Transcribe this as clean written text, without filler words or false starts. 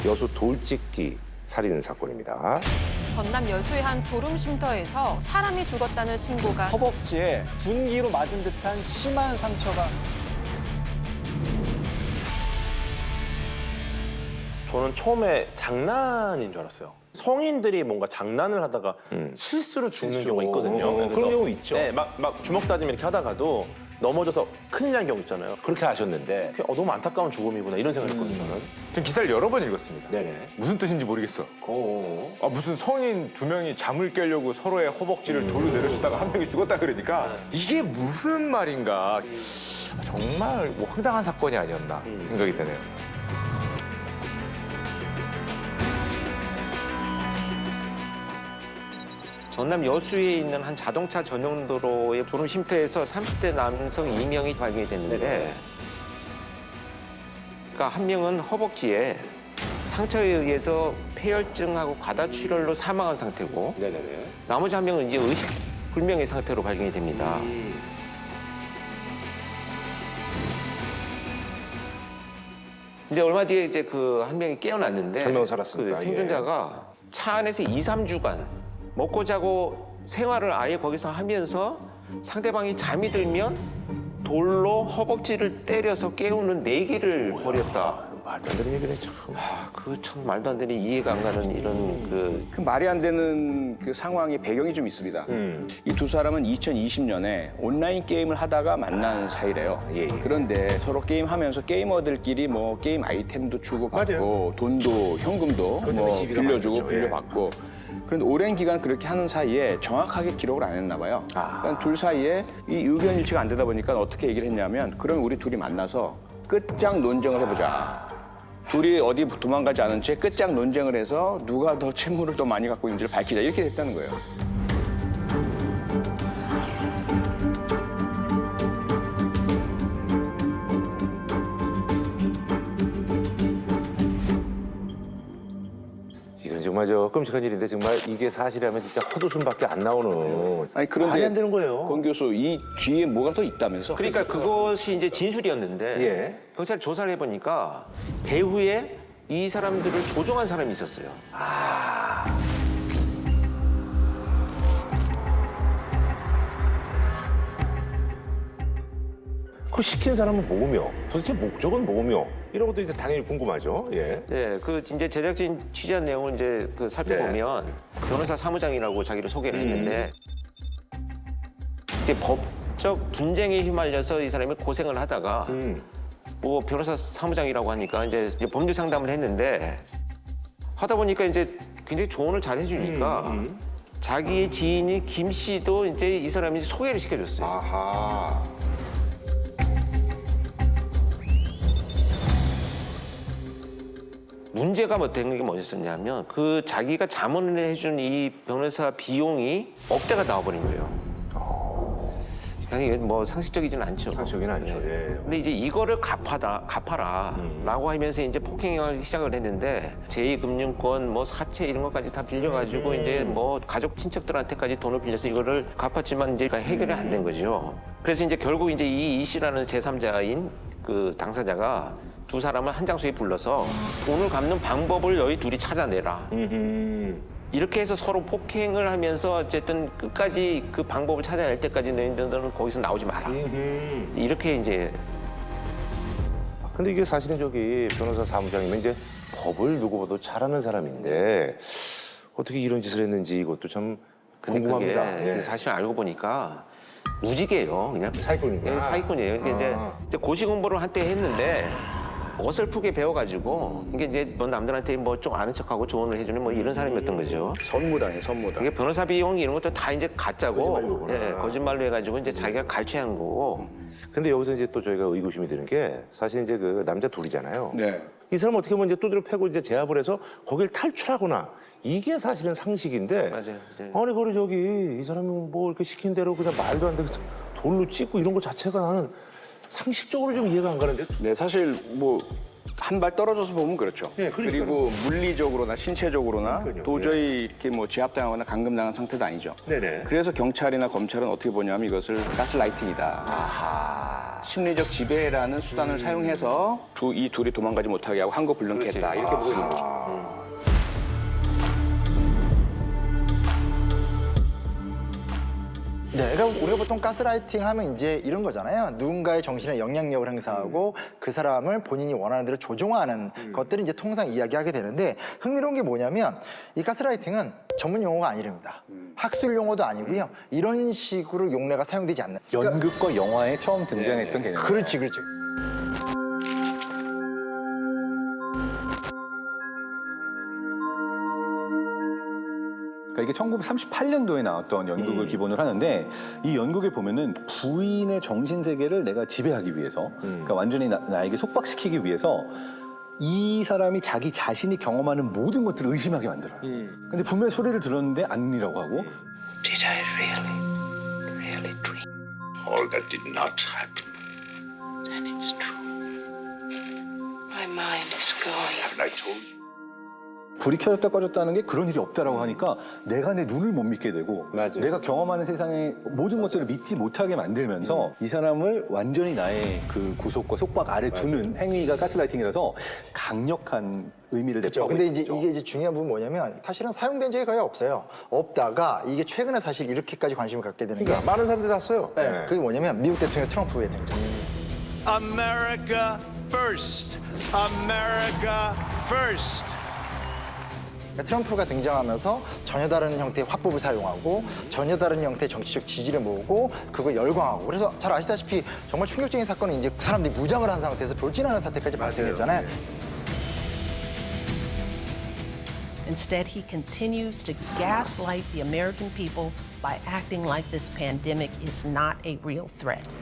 여수 돌직기 살인 사건입니다. 전남 여수의 한 졸음쉼터에서 사람이 죽었다는 신고가 허벅지에 둔기로 맞은 듯한 심한 상처가. 저는 처음에 장난인 줄 알았어요. 성인들이 뭔가 장난을 하다가 실수로 죽는 경우가 있거든요. 그런 그래서 경우 있죠. 네, 막 주먹 다짐 이렇게 하다가도 넘어져서 큰일 난 경우 있잖아요. 그렇게 하셨는데. 너무 안타까운 죽음이구나 이런 생각했거든요, 저는. 전 기사를 여러 번 읽었습니다. 네네. 무슨 뜻인지 모르겠어. 무슨 성인 두 명이 잠을 깨려고 서로의 허벅지를 돌로 내려치다가 한 명이 죽었다 그러니까 이게 무슨 말인가. 정말 뭐 황당한 사건이 아니었나 생각이 드네요. 전남 여수에 있는 한 자동차 전용 도로의 졸음쉼터에서 30대 남성 2명이 발견이 됐는데, 그러니까 한 명은 허벅지에 상처에 의해서 폐혈증하고 과다출혈로 사망한 상태고, 네네네. 나머지 한 명은 이제 의식 불명의 상태로 발견이 됩니다. 근데 얼마 뒤에 이제 그 한 명이 깨어났는데, 한 명 살았으니까, 그 생존자가 차 안에서 2, 3주간 먹고 자고 생활을 아예 거기서 하면서 상대방이 잠이 들면 돌로 허벅지를 때려서 깨우는 내기를 벌였다. 말도 안 되는 얘기네, 참. 그 참 말도 안 되는 이해가 안 가는 이런 그 말이 안 되는 그 상황의 배경이 좀 있습니다. 이 두 사람은 2020년에 온라인 게임을 하다가 만난 사이래요. 예. 그런데 서로 게임하면서 게이머들끼리 뭐 게임 아이템도 주고받고 맞아요. 돈도 현금도 그것 때문에 뭐 시비가 빌려주고 많았죠. 예. 빌려받고. 그런데 오랜 기간 그렇게 하는 사이에 정확하게 기록을 안 했나 봐요. 그러니까 둘 사이에 이 의견 일치가 안 되다 보니까 어떻게 얘기를 했냐면, 그럼 우리 둘이 만나서 끝장 논쟁을 해보자. 둘이 어디 도망가지 않은 채 끝장 논쟁을 해서 누가 더 채무를 더 많이 갖고 있는지를 밝히자, 이렇게 됐다는 거예요. 이건 정말 끔찍한 일인데 정말 이게 사실이라면 진짜 헛웃음밖에 안 나오는. 아니, 그런데 말이 안 되는 거예요. 권 교수, 이 뒤에 뭐가 더 있다면서? 그러니까 그것이 이제 진술이었는데, 예. 경찰 조사를 해보니까 배후에 이 사람들을 조종한 사람이 있었어요. 그 시킨 사람은 뭐며? 도대체 목적은 뭐며? 이런 것도 이제 당연히 궁금하죠. 예. 네, 그 이제 제작진 취재한 내용을 이제 그 살펴보면 변호사 사무장이라고 자기를 소개를 했는데, 이제 법적 분쟁에 휘말려서 이 사람이 고생을 하다가 뭐 변호사 사무장이라고 하니까 이제 법률 상담을 했는데, 하다 보니까 이제 굉장히 조언을 잘 해주니까 자기의 지인이 김 씨도 이제 이 사람이 소개를 시켜줬어요. 아하. 문제가 뭐 된 게 뭐였었냐면, 그 자기가 자문을 해준 이 변호사 비용이 억대가 나와버린 거예요. 그냥 뭐 상식적이지는 않죠. 상식적이는 않죠. 예. 근데 이제 이거를 갚아라라고 하면서 이제 폭행을 시작을 했는데, 제2금융권 뭐 사채 이런 것까지 다 빌려가지고 이제 뭐 가족 친척들한테까지 돈을 빌려서 이거를 갚았지만 이제 해결이 안 된 거죠. 그래서 이제 결국 이제 이 씨라는 제3자인 그 당사자가 두 사람을 한 장소에 불러서 돈을 갚는 방법을 너희 둘이 찾아내라. 이렇게 해서 서로 폭행을 하면서 어쨌든 끝까지 그 방법을 찾아낼 때까지 너희들은 거기서 나오지 마라. 이렇게 이제. 근데 이게 사실은 변호사 사무장이면 이제 법을 누구 봐도 잘하는 사람인데 어떻게 이런 짓을 했는지 이것도 참 근데 궁금합니다. 그게 예. 사실 알고 보니까 무직이에요. 그냥 사기꾼이구나. 예, 사기꾼이에요. 이게 이제 고시 공부를 한때 했는데 어설프게 배워가지고 이게 이제 뭐 남들한테 뭐 좀 아는 척하고 조언을 해주는 뭐 이런 사람이었던 거죠. 선무당이에요, 선무당. 이게 변호사 비용 이런 것도 다 이제 가짜고, 거짓말이구나. 예, 거짓말로 해가지고 이제 자기가 갈취한 거고. 근데 여기서 이제 또 저희가 의구심이 드는 게 사실 이제 그 남자 둘이잖아요. 네. 이 사람 어떻게 보면 이제 두드려 패고 이제 제압을 해서 거길 탈출하거나 이게 사실은 상식인데. 맞아요. 네. 아니 그래 이 사람이 뭐 이렇게 시킨 대로 그냥 말도 안 되게 돌로 찢고 이런 거 자체가 나는 상식적으로 좀 이해가 안 가는데. 네, 사실 뭐 한 발 떨어져서 보면 그렇죠. 네, 그러니까요. 그리고 물리적으로나 신체적으로나 그러니까요. 도저히 이렇게 뭐 제압당하거나 감금당한 상태도 아니죠. 네네. 그래서 경찰이나 검찰은 어떻게 보냐면 이것을 가스라이팅이다. 아하. 심리적 지배라는 수단을 사용해서 이 둘이 도망가지 못하게 하고 한거 불능케 했다. 이렇게 보고 있는 거죠. 네, 그러니까 우리가 보통 가스라이팅 하면 이제 이런 거잖아요. 누군가의 정신에 영향력을 행사하고 그 사람을 본인이 원하는 대로 조종하는 것들을 이제 통상 이야기하게 되는데 흥미로운 게 뭐냐면 이 가스라이팅은 전문 용어가 아니랍니다. 학술 용어도 아니고요. 이런 식으로 용례가 사용되지 않는. 연극과 영화에 처음 등장했던 개념. 그렇지, 그렇지. 그러니까 이게 1938년도에 나왔던 연극을 기본으로 하는데 이 연극에 보면은 부인의 정신 세계를 내가 지배하기 위해서, 그러니까 완전히 나에게 속박시키기 위해서 이 사람이 자기 자신이 경험하는 모든 것들을 의심하게 만들어요. 근데 분명히 소리를 들었는데 아니라고 하고. Did I really dream? All that did not happen. Then it's true. My mind is going. Haven't I told you? 불이 켜졌다 꺼졌다는 게 그런 일이 없다라고 하니까 내가 내 눈을 못 믿게 되고 내가 경험하는 세상의 모든 것들을 믿지 못하게 만들면서 이 사람을 완전히 나의 그 구속과 속박 아래 두는 행위가 가스라이팅이라서 강력한 의미를 내포하고 근데 이제 있죠. 이게 이제 중요한 부분 뭐냐면 사실은 사용된 적이 거의 없어요. 없다가 이게 최근에 사실 이렇게까지 관심을 갖게 되는 게 그러니까 많은 사람들이 다 써요. 네, 그게 뭐냐면 미국 대통령 트럼프의 등장. America first. America first. 트럼프가 등장하면서 전혀 다른 형태의 화법을 사용하고 전혀 다른 형태의 정치적 지지를 모으고 그거 열광하고 그래서 잘 아시다시피 정말 충격적인 사건은 이제 사람들이 무장을 한 상태에서 돌진하는 사태까지 발생했잖아요. Instead, he continues to gaslight the American people by acting like this pandemic is not a real threat.